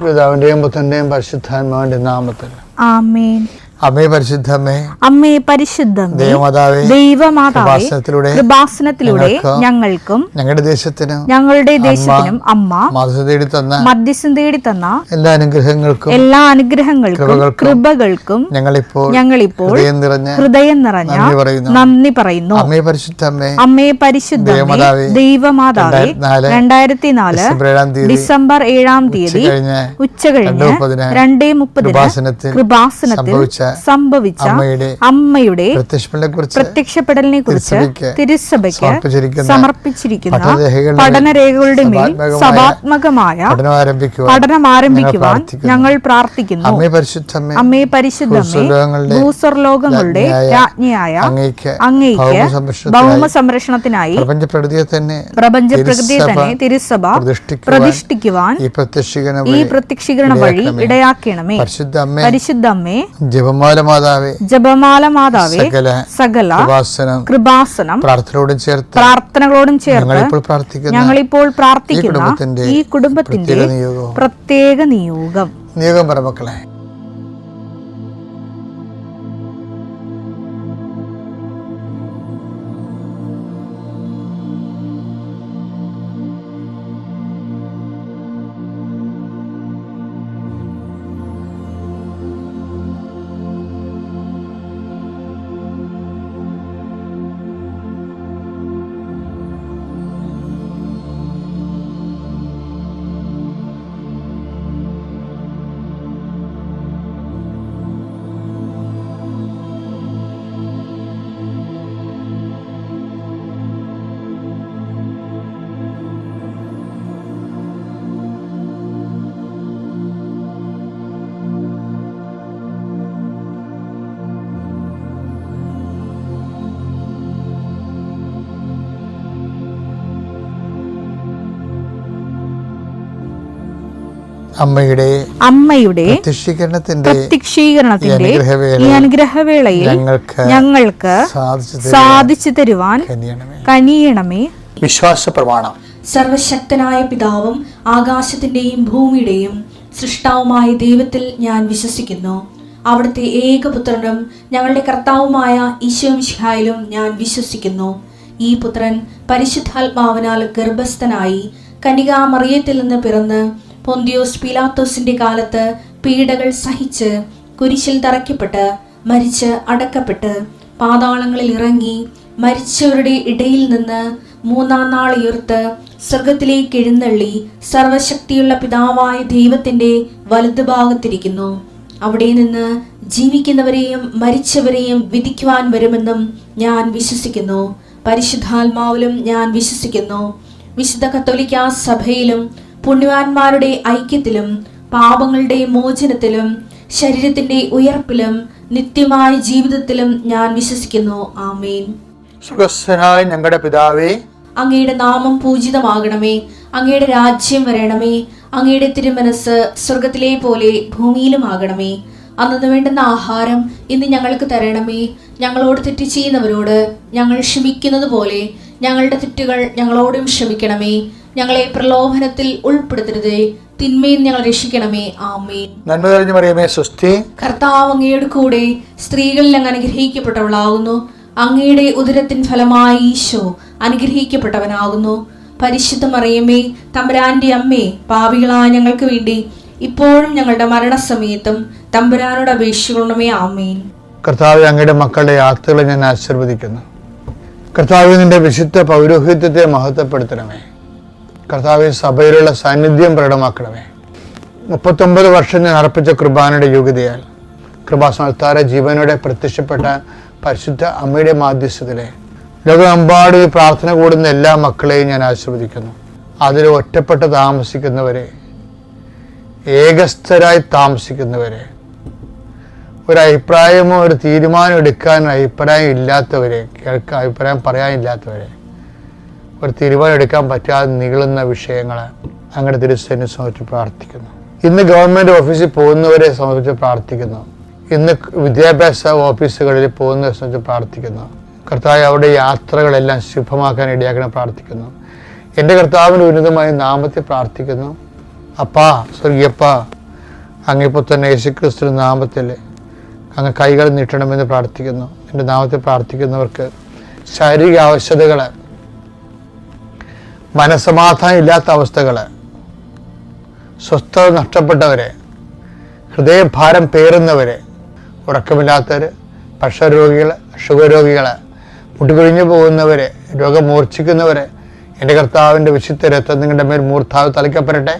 പിതാവിന്റെയും പുത്രന്റെയും പരിശുദ്ധാത്മാവിന്റെ നാമത്തിൽ ആമേൻ. അമ്മേ പരിശുദ്ധമേ, അമ്മേ പരിശുദ്ധമേ, ദൈവമാതാവേ, കൃപാസനത്തിലൂടെ ഞങ്ങൾക്കും ഞങ്ങളുടെ ദേശത്തിനും അമ്മ മധ്യസ്ഥം തേടി തന്ന എല്ലാ അനുഗ്രഹങ്ങൾക്കും കൃപകൾക്കും ഞങ്ങളിപ്പോൾ ഹൃദയം നിറഞ്ഞ നന്ദി പറയുന്നു. അമ്മേ പരിശുദ്ധമേ, ദൈവമാതാവേ, 2004 ഡിസംബർ 7-ാം തീയതി ഉച്ചകഴിഞ്ഞ് 2:30 കൃപാസനത്തിൽ സംഭവിച്ച അമ്മയുടെ പ്രത്യക്ഷപ്പെടലിനെ കുറിച്ച് തിരുസഭയ്ക്ക് സമർപ്പിച്ചിരിക്കുന്ന പഠനരേഖകളുടെ മേൽ സഭാത്മകമായ പഠനം ആരംഭിക്കുവാൻ ഞങ്ങൾ പ്രാർത്ഥിക്കുന്നു. അമ്മേ പരിശുദ്ധമേ, ഭൂസ്വർലോകങ്ങളുടെ രാജ്ഞിയായ അങ്ങേയ്ക്ക് ഭൗമ സംരക്ഷണത്തിനായി പ്രപഞ്ചപ്രകൃതിയെ തന്നെ തിരുസഭ പ്രതിഷ്ഠിക്കുവാൻ ഈ പ്രത്യക്ഷീകരണ വഴി ഇടയാക്കണമേ. പരിശുദ്ധമ്മേ, ജപമാല മാതാവേ, സകല കൃപാസനം പ്രാർത്ഥനകളോടും ചേർത്ത് ഞങ്ങളിപ്പോൾ പ്രാർത്ഥിക്കുന്ന ഈ കുടുംബത്തിന്റെ പ്രത്യേക നിയോഗം പറമക്കളെ. അമ്മയുടെ പ്രത്യക്ഷീകരണത്തിന്റെ ഈ അനുഗ്രഹവേളയിൽ ഞങ്ങൾക്ക് സാധിച്ചു തരുവാൻ കനിയണമേ. വിശ്വാസ പ്രമാണം. സർവശക്തനായ പിതാവും ആകാശത്തിന്റെയും ഭൂമിയുടെയും സൃഷ്ടാവുമായ ദൈവത്തിൽ ഞാൻ വിശ്വസിക്കുന്നു. അവിടുത്തെ ഏകപുത്രനും ഞങ്ങളുടെ കർത്താവുമായ ഈശോമിശിഹായിലും ഞാൻ വിശ്വസിക്കുന്നു. ഈ പുത്രൻ പരിശുദ്ധാത്മാവിനാൽ ഗർഭസ്ഥനായി കന്യകാമറിയത്തിൽ നിന്ന് പിറന്ന് പൊന്തിയോസ് പീലാത്തോസിന്റെ കാലത്ത് പീഡകൾ സഹിച്ച് കുരിശിൽ തറയ്ക്കപ്പെട്ട് മരിച്ച് അടക്കപ്പെട്ട് പാതാളങ്ങളിൽ ഇറങ്ങി മരിച്ചവരുടെ ഇടയിൽ നിന്ന് 3-ാം നാൾ ഉയർത്ത് സ്വർഗത്തിലേക്ക് എഴുന്നള്ളി സർവശക്തിയുള്ള പിതാവായ ദൈവത്തിന്റെ വലതുഭാഗത്തിരിക്കുന്നു. അവിടെ നിന്ന് ജീവിക്കുന്നവരെയും മരിച്ചവരെയും വിധിക്കുവാൻ വരുമെന്നും ഞാൻ വിശ്വസിക്കുന്നു. പരിശുദ്ധാത്മാവിലും ഞാൻ വിശ്വസിക്കുന്നു. വിശുദ്ധ കത്തോലിക്കാ സഭയിലും പുണ്യവാന്മാരുടെ ഐക്യത്തിലും പാപങ്ങളുടെ മോചനത്തിലും ശരീരത്തിന്റെ ഉയർപ്പിലും നിത്യമായ ജീവിതത്തിലും ഞാൻ വിശ്വസിക്കുന്നു. ആമേൻ. സ്വർഗ്ഗസ്ഥനായ ഞങ്ങളുടെ പിതാവേ, അങ്ങയുടെ നാമം പൂജിതമാകണമേ. അങ്ങയുടെ രാജ്യം വരണമേ. അങ്ങയുടെ തിരുമനസ് സ്വർഗത്തിലെ പോലെ ഭൂമിയിലുമാകണമേ. അന്നു വേണ്ടുന്ന ആഹാരം ഇന്ന് ഞങ്ങൾക്ക് തരണമേ. ഞങ്ങളോട് തെറ്റ് ചെയ്യുന്നവരോട് ഞങ്ങൾ ക്ഷമിക്കുന്നത് പോലെ ഞങ്ങളുടെ തെറ്റുകൾ ഞങ്ങളോടും ക്ഷമിക്കണമേ. ഞങ്ങളെ പ്രലോഭനത്തിൽ ഉൾപ്പെടുത്തരുതേ, തിന്മയിൽ ഞങ്ങൾ രക്ഷിക്കണമേ. ആമേൻ. നന്മ നിറഞ്ഞ മറിയമേ, സ്വസ്തി. കർത്താവ് അങ്ങയുടെ കൂടെ സ്ത്രീകളിൽ അങ്ങ് അനുഗ്രഹിക്കപ്പെട്ടവളാകുന്നു. അങ്ങയുടെ ഉദരത്തിൻ ഫലമായി ഈശോ അനുഗ്രഹിക്കപ്പെട്ടവനാകുന്നു. പരിശുദ്ധ മറിയമേ, തമ്പുരാന്റെ അമ്മേ, പാപികളായ ഞങ്ങൾക്ക് വേണ്ടി ഇപ്പോഴും ഞങ്ങളുടെ മരണസമയത്തും തമ്പുരാനോട് അപേക്ഷിക്കണമേ. ആമേൻ. കർത്താവേ, അങ്ങയുടെ മക്കളുടെ യാത്രകളെ ഞാൻ ആശീർവദിക്കുന്നു. കർത്താവേ, നിന്റെ വിശുദ്ധ പൗരോഹിത്യത്തെ മഹത്വപ്പെടുത്തണമേ. കർത്താവെ, സഭയിലുള്ള സാന്നിധ്യം പ്രകടമാക്കണമേ. 39 വർഷം ഞാൻ അർപ്പിച്ച കൃപാനയുടെ യോഗ്യതയാൽ കൃപാസനത്താര ജീവനോടെ പ്രത്യക്ഷപ്പെട്ട പരിശുദ്ധ അമ്മയുടെ മാധ്യസ്ഥതയിലെ ലോകമെമ്പാടും ഈ പ്രാർത്ഥന കൂടുന്ന എല്ലാ മക്കളെയും ഞാൻ ആശീർവദിക്കുന്നു. അതിൽ ഒറ്റപ്പെട്ട് താമസിക്കുന്നവരെ, ഏകസ്ഥരായി താമസിക്കുന്നവരെ, ഒരു അഭിപ്രായമോ ഒരു തീരുമാനം എടുക്കാൻ അഭിപ്രായം ഇല്ലാത്തവരെ, അഭിപ്രായം പറയാനില്ലാത്തവരെ, ഒരു തീരുമാനം എടുക്കാൻ പറ്റാതെ നീളുന്ന വിഷയങ്ങൾ അങ്ങയുടെ തിരുസേനയെ സംബന്ധിച്ച് പ്രാർത്ഥിക്കുന്നു. ഇന്ന് ഗവൺമെൻറ് ഓഫീസിൽ പോകുന്നവരെ സംബന്ധിച്ച് പ്രാർത്ഥിക്കുന്നു. ഇന്ന് വിദ്യാഭ്യാസ ഓഫീസുകളിൽ പോകുന്നവരെ സംബന്ധിച്ച് പ്രാർത്ഥിക്കുന്നു. കർത്താവ് അവരുടെ യാത്രകളെല്ലാം ശുഭമാക്കാൻ ഇടയാക്കണം പ്രാർത്ഥിക്കുന്നു. എൻ്റെ കർത്താവിൻ്റെ ഉന്നതമായ നാമത്തെ പ്രാർത്ഥിക്കുന്നു. അപ്പാ, സ്വർഗീയപ്പാ, അങ്ങിപ്പോൾ തന്നെ യേശുക്രിസ്തു നാമത്തിൽ അങ്ങ് കൈകൾ നീട്ടണമെന്ന് പ്രാർത്ഥിക്കുന്നു. എൻ്റെ നാമത്തിൽ പ്രാർത്ഥിക്കുന്നവർക്ക് ശാരീരിക ആവശ്യതകൾ, മനസ്സമാധാനം ഇല്ലാത്ത അവസ്ഥകൾ, സ്വസ്ഥത നഷ്ടപ്പെട്ടവരെ, ഹൃദയഭാരം പേറുന്നവരെ, ഉറക്കമില്ലാത്തവർ, പ്രഷർ രോഗികൾ, ഷുഗർ രോഗികൾ, മുട്ടുകൊഴിഞ്ഞു പോകുന്നവരെ, രോഗം മൂർച്ഛിക്കുന്നവരെ, എൻ്റെ കർത്താവിൻ്റെ വിശുദ്ധ രക്തം നിങ്ങളുടെ മേൽ മൂർധാവ് തളിക്കപ്പെടട്ടെ.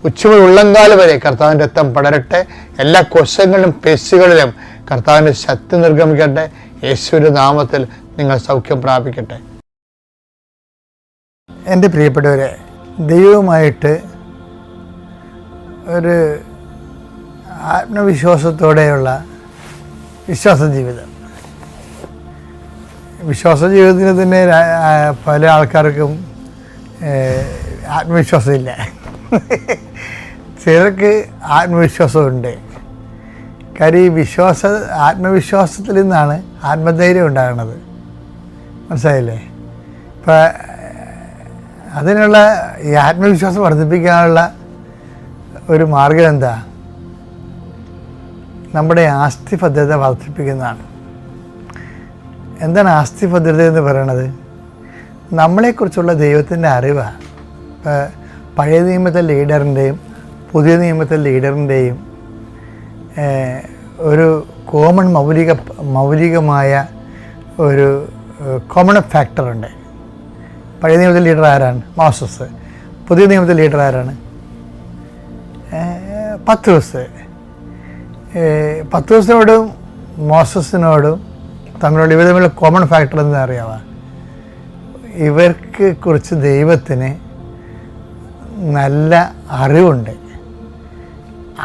ഉച്ചമുതൽ ഉള്ളങ്കാല് വരെ കർത്താവിൻ്റെ രക്തം പടരട്ടെ. എല്ലാ കോശങ്ങളിലും പേശികളിലും കർത്താവിൻ്റെ ശക്തി നിർഗമിക്കട്ടെ. യേശുവിൻ്റെ നാമത്തിൽ നിങ്ങൾ സൗഖ്യം പ്രാപിക്കട്ടെ. എൻ്റെ പ്രിയപ്പെട്ടവരെ, ദൈവവുമായിട്ട് ഒരു ആത്മവിശ്വാസത്തോടെയുള്ള വിശ്വാസ ജീവിതം, വിശ്വാസ ജീവിതത്തിന് തന്നെ പല ആൾക്കാർക്കും ആത്മവിശ്വാസമില്ല. ചിലർക്ക് ആത്മവിശ്വാസമുണ്ട്. കാര്യം ഈ ആത്മവിശ്വാസത്തിൽ നിന്നാണ് ആത്മധൈര്യം ഉണ്ടാകുന്നത്. മനസ്സിലായില്ലേ? ഇപ്പം അതിനുള്ള ഈ ആത്മവിശ്വാസം വർദ്ധിപ്പിക്കാനുള്ള ഒരു മാർഗം എന്താ? നമ്മുടെ ആസ്തി ഭദ്രത വർദ്ധിപ്പിക്കുന്നതാണ്. എന്താണ് ആസ്തി ഭദ്രത എന്ന് പറയണത്? നമ്മളെക്കുറിച്ചുള്ള ദൈവത്തിൻ്റെ അറിവാണ്. ഇപ്പം പഴയ നിയമത്തെ ലീഡറിൻ്റെയും പുതിയ നിയമത്തെ ലീഡറിൻ്റെയും ഒരു കോമൺ മൗലികമായ ഒരു കോമൺ ഫാക്ടറുണ്ട്. പഴയ നിയമത്തിലെ ലീഡർ ആരാണ്? മോസസ്. പുതിയ നിയമത്തിലെ ലീഡർ ആരാണ്? പത്രോസ്. പത്രോസിനോടും മോസസിനോടും തമ്മിലുള്ള ഇവർ തമ്മിലുള്ള കോമൺ ഫാക്ടർ എന്താ അറിയാമോ? ഇവർക്ക് കുറിച്ച് ദൈവത്തിന് നല്ല അറിവുണ്ട്.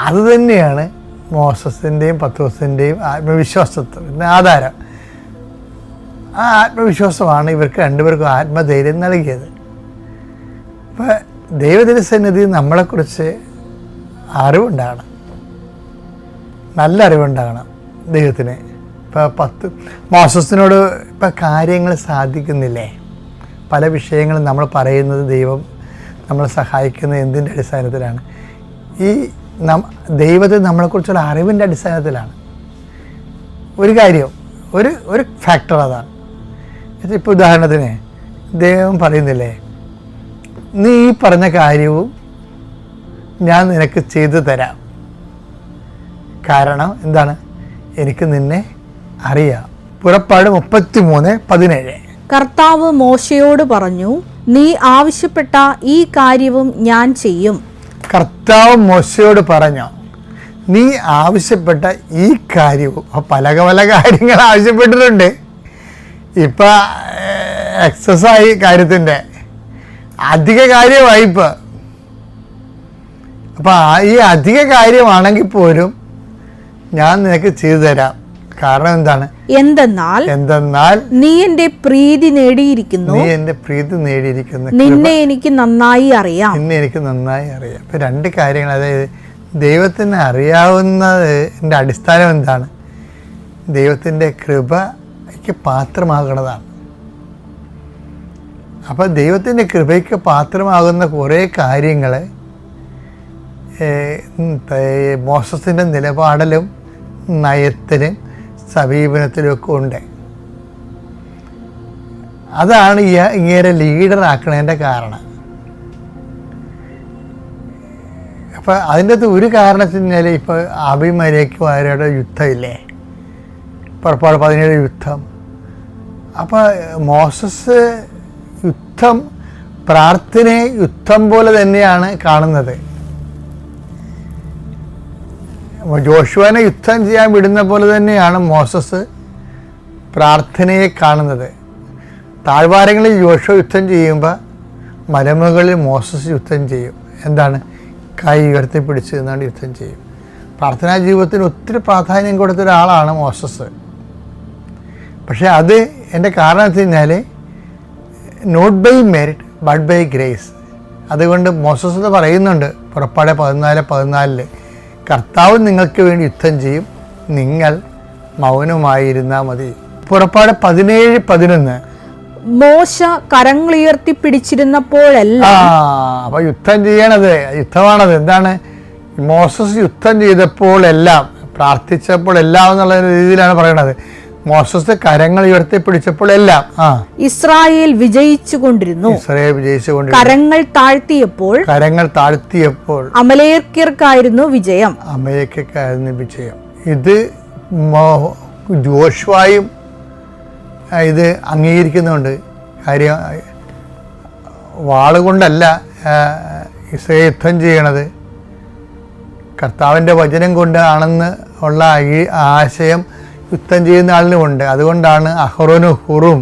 അതുതന്നെയാണ് മോസസിൻ്റെയും പത്രോസിൻ്റെയും ആത്മവിശ്വാസത്തിന് ആധാരം. ആ ആത്മവിശ്വാസമാണ് ഇവർക്ക് രണ്ടുപേർക്കും ആത്മധൈര്യം നൽകിയത്. ഇപ്പം ദൈവത്തിൻ്റെ സന്നിധി നമ്മളെക്കുറിച്ച് അറിവുണ്ടാകണം, നല്ല അറിവുണ്ടാകണം ദൈവത്തിന്. ഇപ്പം മോസസിനോട് ഇപ്പം കാര്യങ്ങൾ സാധിക്കുന്നില്ലേ? പല വിഷയങ്ങളും നമ്മൾ പറയുന്നത് ദൈവം നമ്മളെ സഹായിക്കുന്നത് എന്തിൻ്റെ അടിസ്ഥാനത്തിലാണ്? ഈ ദൈവത്തെ നമ്മളെക്കുറിച്ചുള്ള അറിവിൻ്റെ അടിസ്ഥാനത്തിലാണ്. ഒരു കാര്യം, ഒരു ഫാക്ടർ അതാണ്. ഇപ്പോൾ ഉദാഹരണത്തിന് ദൈവം പറയുന്നില്ലേ, നീ ഈ പറഞ്ഞ കാര്യവും ഞാൻ നിനക്ക് ചെയ്തു തരാം. കാരണം എന്താണ്? എനിക്ക് നിന്നെ അറിയാം. പുറപ്പാട് 33:17. കർത്താവ് മോശയോട് പറഞ്ഞു, നീ ആവശ്യപ്പെട്ട ഈ കാര്യവും ഞാൻ ചെയ്യും. കർത്താവ് മോശയോട് പറഞ്ഞു, നീ ആവശ്യപ്പെട്ട ഈ കാര്യവും. പല പല കാര്യങ്ങൾ ആവശ്യപ്പെട്ടിട്ടുണ്ട്. ഇപ്പം എക്സസൈസ് കാര്യത്തിൻ്റെ അധിക കാര്യമായി ഇപ്പം. അപ്പം ഈ അധിക കാര്യമാണെങ്കിൽ പോലും ഞാൻ നിനക്ക് ചെയ്തു തരാം. കാരണം എന്താണ്? എന്തെന്നാൽ നീ എന്റെ പ്രീതി നേടിയിരിക്കുന്നു. നിന്നെ എനിക്ക് നന്നായി അറിയാം. ഇപ്പം രണ്ട് കാര്യങ്ങൾ. അതായത് ദൈവത്തിന് അറിയാവുന്നതിൻ്റെ അടിസ്ഥാനം എന്താണ്? ദൈവത്തിൻ്റെ കൃപയ്ക്ക് പാത്രമാകണതാണ്. അപ്പം ദൈവത്തിൻ്റെ കൃപയ്ക്ക് പാത്രമാകുന്ന കുറേ കാര്യങ്ങൾ മോസസിൻ്റെ നിലപാടിലും നയത്തിലും സമീപനത്തിലുമൊക്കെ ഉണ്ട്. അതാണ് ഇങ്ങനെ ലീഡറാക്കണതിൻ്റെ കാരണം. അപ്പം അതിൻ്റെ അകത്ത് ഒരു കാരണത്തിനാല് ഇപ്പോൾ അബിമലേക്കും അവരുടെ യുദ്ധമില്ലേ, പുറപ്പാട് 17 യുദ്ധം. അപ്പോൾ മോസസ് യുദ്ധം, പ്രാർത്ഥനയെ യുദ്ധം പോലെ തന്നെയാണ് കാണുന്നത്. ജോഷുവനെ യുദ്ധം ചെയ്യാൻ വിടുന്ന പോലെ തന്നെയാണ് മോസസ് പ്രാർത്ഥനയെ കാണുന്നത്. താഴ്വാരങ്ങളിൽ ജോഷുവ യുദ്ധം ചെയ്യുമ്പോൾ മലമുകളിൽ മോസസ് യുദ്ധം ചെയ്യും. എന്താണ്? കൈ ഉയർത്തിപ്പിടിച്ച് നിന്നാണ് യുദ്ധം ചെയ്യും. പ്രാർത്ഥനാ ജീവിതത്തിന് ഒത്തിരി പ്രാധാന്യം കൊടുത്ത ഒരാളാണ് മോസസ്. പക്ഷേ അത് എൻ്റെ കാരണം എന്ന് വെച്ച് കഴിഞ്ഞാൽ not by merit but by grace. അതുകൊണ്ട് മോസസ് എന്ന് പറയുന്നുണ്ട് പുറപ്പാട് 14:14, കർത്താവ് നിങ്ങൾക്ക് വേണ്ടി യുദ്ധം ചെയ്യും, നിങ്ങൾ മൗനമായിരുന്നാൽ മതി. പുറപ്പാട് 17:11, മോശ കരങ്ങളുയർത്തി പിടിച്ചിരുന്നപ്പോഴെല്ലാം അപ്പൊ യുദ്ധം ചെയ്യണത് യുദ്ധമാണത്. എന്താണ്? മോസസ് യുദ്ധം ചെയ്തപ്പോഴെല്ലാം, പ്രാർത്ഥിച്ചപ്പോഴെല്ലാം എന്നുള്ള രീതിയിലാണ് പറയണത്. മോസസ് കരങ്ങൾ ഉയർത്തി പിടിച്ചപ്പോഴെല്ലാം ഇസ്രായേൽ വിജയിച്ചുകൊണ്ടിരുന്നു. കരങ്ങൾ താഴ്ത്തിയപ്പോൾ അമലേക്യർക്കായിരുന്നു വിജയം. ഇത് ജോഷുവായും ഇത് അംഗീകരിക്കുന്നുണ്ട്. കാര്യം വാളുകൊണ്ടല്ല ഇസ്രായേൽ യുദ്ധം ചെയ്യണത്, കർത്താവിൻ്റെ വചനം കൊണ്ടാണെന്ന് ഉള്ള ഈ ആശയം യുദ്ധം ചെയ്യുന്ന ആളിനുമുണ്ട്. അതുകൊണ്ടാണ് അഹ്റോനും ഹൂറും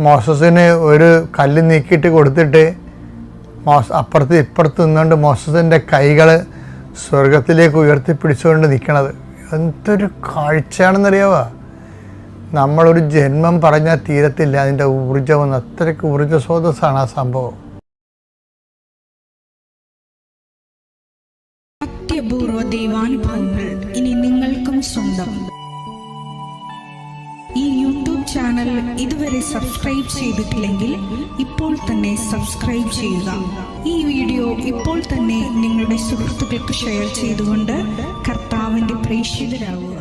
മോസസിന് ഒരു കല്ല് നീക്കിയിട്ട് കൊടുത്തിട്ട് അപ്പുറത്ത് ഇപ്പുറത്ത് നിന്നുകൊണ്ട് മോസസിൻ്റെ കൈകൾ സ്വർഗത്തിലേക്ക് ഉയർത്തിപ്പിടിച്ചുകൊണ്ട് നിൽക്കണത്. എന്തൊരു കാഴ്ചയാണെന്നറിയാവോ? നമ്മളൊരു ജന്മം പറഞ്ഞാൽ തീരത്തില്ല അതിൻ്റെ ഊർജ്ജമെന്ന്. അത്രയ്ക്ക് ഊർജ്ജസ്രോതസ്സാണ് ആ സംഭവം. അത്യപൂർവ ദൈവാനുഭവങ്ങൾ ഇനി നിങ്ങൾക്കും സ്വന്തം. ഈ യൂട്യൂബ് ചാനൽ ഇതുവരെ സബ്സ്ക്രൈബ് ചെയ്തിട്ടില്ലെങ്കിൽ ഇപ്പോൾ തന്നെ സബ്സ്ക്രൈബ് ചെയ്യുക. ഈ വീഡിയോ ഇപ്പോൾ തന്നെ നിങ്ങളുടെ സുഹൃത്തുക്കൾക്ക് ഷെയർ ചെയ്തുകൊണ്ട് കർത്താവിൻ്റെ പ്രേക്ഷിതരാകുക.